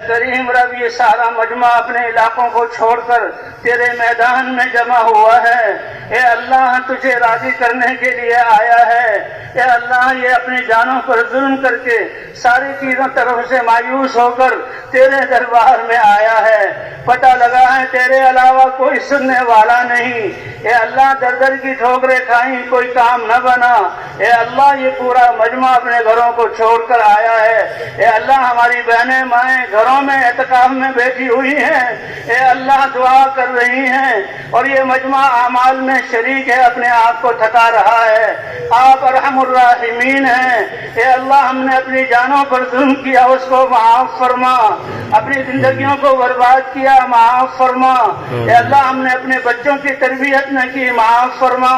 کریم رب یہ سارا مجمع اپنے علاقوں کو چھوڑ کر تیرے میدان میں جمع ہوا ہے، اے اللہ تجھے راضی کرنے کے لیے آیا ہے، اے اللہ یہ اپنی جانوں پر ظلم کر کے ساری چیزوں طرف سے مایوس ہو کر تیرے دربار میں آیا ہے، پتہ لگا ہے تیرے علاوہ کوئی سننے والا نہیں، اے اللہ در در کی ٹھوکریں کھائیں کوئی کام نہ بنا، اے اللہ یہ پورا مجمع اپنے گھروں کو چھوڑ کر آیا ہے، اے اللہ ہماری بہنیں مائیں گھروں میں اعتکاف میں بیٹھی ہوئی ہیں، اے اللہ دعا کر رہی ہیں اور یہ مجمع اعمال میں شریک ہے، اپنے آپ کو تھکا رہا ہے، آپ ارحم الراحمین ہیں، اے اللہ ہم نے اپنی جانوں پر ظلم کیا اس کو معاف فرما، اپنی زندگیوں کو برباد کیا معاف فرما، اے اللہ ہم نے اپنے بچوں کی تربیت نہ کی معاف فرما،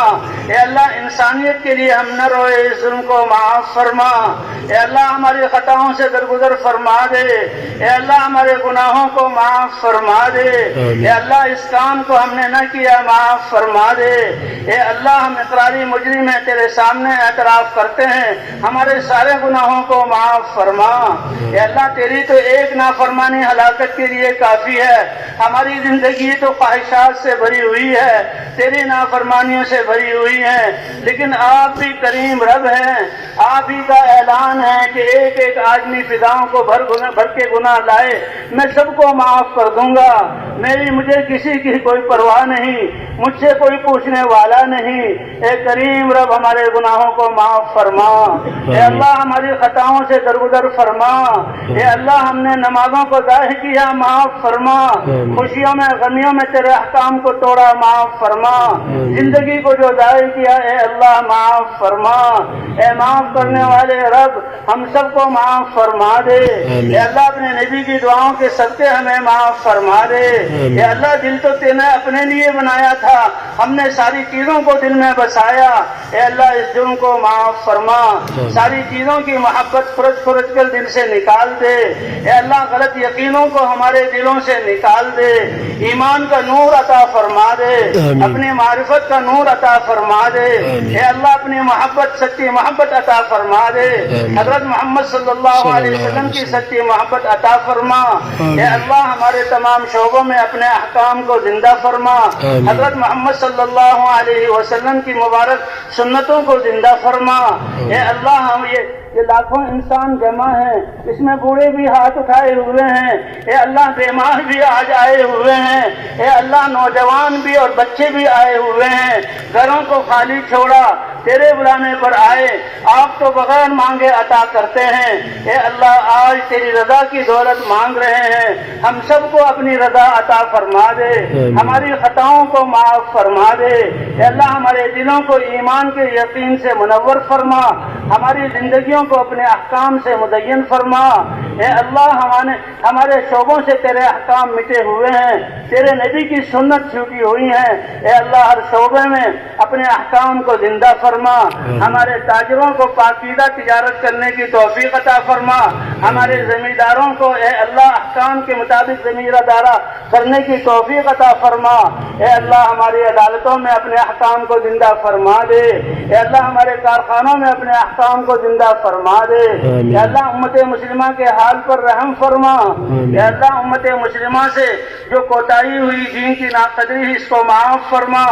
اے اللہ انسانیت کے لیے ہم نہ روئے اس ظلم کو معاف فرما، اے اللہ ہماری خطاؤں سے درگزر فرما دے، اے اللہ ہمارے گناہوں کو معاف فرما دے، اے اللہ اس کام کو ہم نے نہ کیا معاف فرما دے، اے اللہ ہم اقراری مجرم ہیں تیرے سامنے اعتراف کرتے ہیں ہمارے سارے گناہوں کو معاف فرما، اے اللہ تیری تو ایک نافرمانی ہلاکت کے لیے کافی ہے، ہماری زندگی تو خواہشات سے بھری ہوئی ہے، تیری نافرمانیوں سے بھری ہوئی ہے، لیکن آپ بھی کریم رب ہیں، آپ ہی کا اعلان ہے کہ ایک ایک آدمی فداؤں کو بھر کے گناہ لائے میں سب کو معاف کر دوں گا، مجھے کسی کی کوئی پرواہ نہیں، مجھ سے کوئی پوچھنے والا نہیں، اے کریم رب ہمارے گناہوں کو معاف فرما، اے اللہ ہماری خطاؤں سے درگزر فرما، اے اللہ ہم نے نمازوں کو ضائع کیا معاف فرما، خوشیوں میں غمیوں میں تیرے احکام کو توڑا معاف فرما، زندگی کو جو ضائع کیا اے اللہ معاف فرما، اے معاف کرنے والے رب ہم سب کو معاف فرما دے، اے اللہ اپنے نبی کی دعاؤں کے صدقے ہمیں معاف فرما دے، اے اللہ دل تو تینے اپنے لیے بنایا تھا، ہم نے ساری چیزوں کو دل میں بسایا، اے اللہ اس جرم کو معاف فرما، ساری چیزوں کی محبت فرج کر دل سے نکال دے، اے اللہ غلط یقینوں کو ہمارے دلوں سے نکال دے، ایمان کا نور عطا فرما دے، اپنی معرفت کا نور عطا فرما دے، اے اللہ اپنی محبت سچی محبت عطا فرما دے، حضرت محمد صلی اللہ علیہ وسلم کی سچی محبت عطا فرما، اے اللہ ہمارے تمام شعبوں میں اپنے احکام کو زندہ فرما، حضرت محمد صلی اللہ علیہ وسلم کی مبارک سنتوں کو زندہ فرما، اے اللہ ہم یہ لاکھوں انسان جمع ہیں، اس میں بوڑھے بھی ہاتھ اٹھائے ہوئے ہیں، اے اللہ بیمار بھی آج آئے ہوئے ہیں، اے اللہ نوجوان بھی اور بچے بھی آئے ہوئے ہیں، گھروں کو خالی چھوڑا تیرے بلانے پر آئے، آپ تو بغیر مانگے عطا کرتے ہیں، اے اللہ آج تیری رضا کی دولت مانگ رہے ہیں، ہم سب کو اپنی رضا عطا فرما دے، ہماری خطاؤں کو معاف فرما دے، اے اللہ ہمارے دلوں کو ایمان کے یقین سے منور فرما، ہماری زندگیوں کو اپنے احکام سے مدین فرما، اے اللہ ہمارے شعبوں سے تیرے احکام مٹے ہوئے ہیں، تیرے نبی کی سنت چھوٹی ہوئی ہیں، اے اللہ ہر شعبے میں اپنے احکام کو زندہ فرما، ہمارے تاجروں کو پاکیزہ تجارت کرنے کی توفیق عطا فرما، ہمارے زمینداروں کو اے اللہ احکام کے مطابق زمینہ دارہ کرنے کی توفیق عطا فرما، اے اللہ ہماری عدالتوں میں اپنے احکام کو زندہ فرما دے، اے اللہ ہمارے کارخانوں میں اپنے احکام کو زندہ فرما دے، اے اللہ امت مسلمہ کے حال پر رحم فرما، اے اللہ امت مسلمہ سے جو کوتاہی ہوئی دین کی ناقدری اس کو معاف فرما،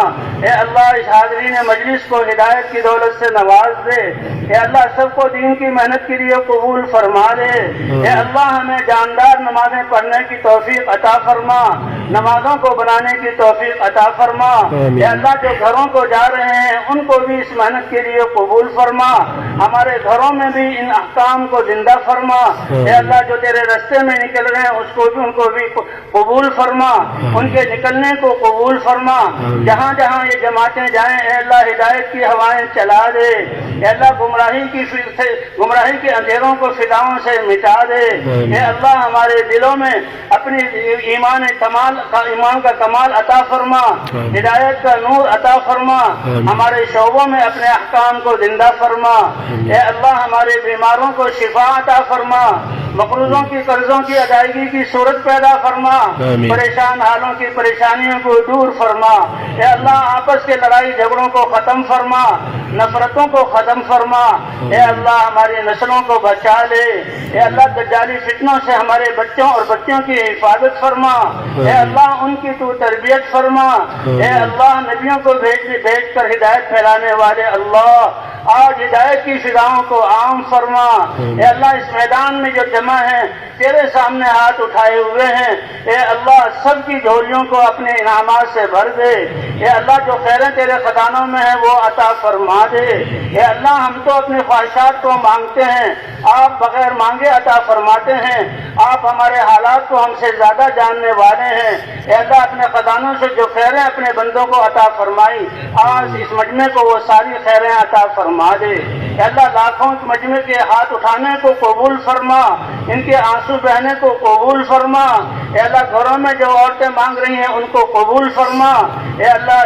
اے اللہ اس حاضرین مجلس کو ہدایت کی دولت سے نواز دے، اے اللہ سب کو دین کی محنت کے لیے قبول فرما دے، اے اللہ ہمیں جاندار نمازیں پڑھنے کی توفیق عطا فرما، نمازوں کو بنانے کی توفیق عطا فرما، اے اللہ جو گھروں کو جا رہے ہیں ان کو بھی اس محنت کے لیے قبول فرما، ہمارے گھروں میں بھی ان احکام کو زندہ فرما، اے اللہ جو تیرے رستے میں نکل رہے ہیں ان کو بھی قبول فرما، ان کے نکلنے کو قبول فرما، جہاں جہاں یہ جماعتیں جائیں اے اللہ ہدایت کی ہوائیں چلا دے، اے اللہ گمراہی کے اندھیروں کو فضاؤں سے مٹا دے، اے اللہ ہمارے دلوں میں اپنی ایمان کا کمال عطا فرما، ہدایت کا نور عطا فرما، ہمارے شعبوں میں اپنے احکام کو زندہ فرما، اے اللہ ہمارے بیماروں کو شفا عطا فرما، مقروضوں کی قرضوں کی ادائیگی کی صورت پیدا فرما، پریشان حالوں کی پریشانیوں کو دور فرما، اے اللہ آپس کے لڑائی جھگڑوں کو ختم فرما، نفرتوں کو ختم فرما، اے اللہ ہماری نسلوں کو بچا لے، اے اللہ دجالی فتنوں سے ہمارے بچوں اور بچوں کی حفاظت فرما، اے اللہ ان کی تو تربیت فرما، اے اللہ نبیوں کو بھیج کر ہدایت پھیلانے والے اللہ آج ہدایت کی فضاؤں کو عام فرما، اے اللہ اس میدان میں جو جمع ہیں تیرے سامنے ہاتھ اٹھائے ہوئے ہیں، اے اللہ سب کی جھولیوں کو اپنے انعامات سے بھر دے، اے اللہ جو خیریں تیرے خزانوں میں ہیں وہ عطا فرما دے، اے اللہ ہم تو اپنی خواہشات کو مانگتے ہیں، آپ بغیر مانگے عطا فرماتے ہیں، آپ ہمارے حالات کو ہم سے زیادہ جاننے والے ہیں، اے اللہ اپنے خزانوں سے جو خیریں اپنے بندوں کو عطا فرمائی آج اس مجمع کو وہ ساری خیریں عطا فرما دے، اے اللہ لاکھوں مجمع کے ہاتھ اٹھانے کو قبول فرما، ان کے آنسو بہنے کو قبول فرما، اے اللہ گھروں میں جو عورتیں مانگ رہی ہیں ان کو قبول فرما، اے اللہ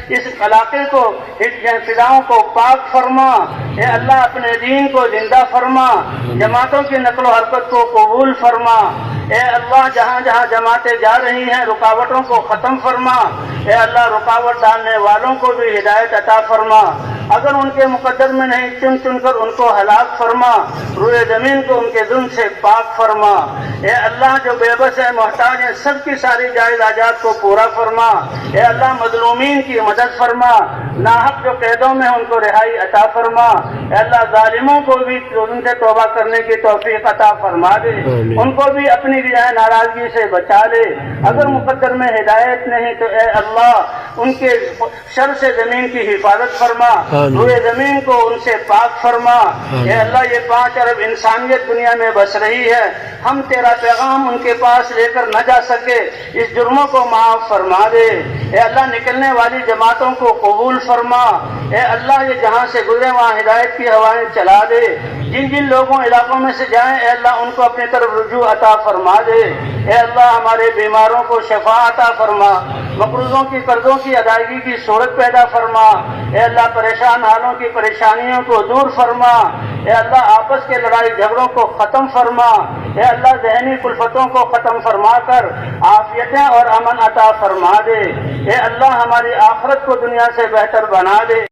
اس علاقے کو اس فضاؤں کو پاک فرما، اے اللہ اپنے دین کو زندہ فرما، جماعتوں کی نقل و حرکت کو قبول فرما، اے اللہ جہاں جہاں جماعتیں جا رہی ہیں رکاوٹوں کو ختم فرما، اے اللہ رکاوٹ ڈالنے والوں کو بھی ہدایت عطا فرما، اگر ان کے مقدر میں نہیں چن چن کر ان کو ہلاک فرما، روئے زمین کو ان کے ظلم سے پاک فرما، اے اللہ جو بے بس ہیں محتاج ہیں سب کی ساری جائز حاجات کو پورا فرما، اے اللہ مظلومین کی مدد فرما، ناحق جو قیدوں میں ان کو رہائی عطا فرما، اے اللہ ظالموں کو بھی ان سے توبہ کرنے کی توفیق عطا فرما دے، ان کو بھی اپنی ناراضگی سے بچا لے، اگر مقدر میں ہدایت نہیں تو اے اللہ ان کے شر سے زمین کی حفاظت فرما، روئے زمین کو ان سے پاک فرما، اے اللہ یہ 5 ارب انسانیت دنیا میں بس رہی ہے، ہم تیرا پیغام ان کے پاس لے کر نہ جا سکے، اس جرموں کو معاف فرما دے، اے اللہ نکلنے والی جماعتوں کو قبول فرما، اے اللہ یہ جہاں سے گزرے وہاں ہدایت کی ہوائیں چلا دے، جن جن لوگوں علاقوں میں سے جائیں اے اللہ ان کو اپنی طرف رجوع عطا فرما دے، اے اللہ ہمارے بیماروں کو شفا عطا فرما، مقروضوں کی قرضوں کی ادائیگی کی صورت پیدا فرما، اے اللہ پریشان حالوں کی پریشانیوں کو دور فرما، اے اللہ آپس کے لڑائی جھگڑوں کو ختم فرما، اے اللہ ذہنی کلفتوں کو ختم فرما کر عافیتیں اور امن عطا فرما دے، اے اللہ ہماری آخرت کو دنیا سے بہتر بنا دے۔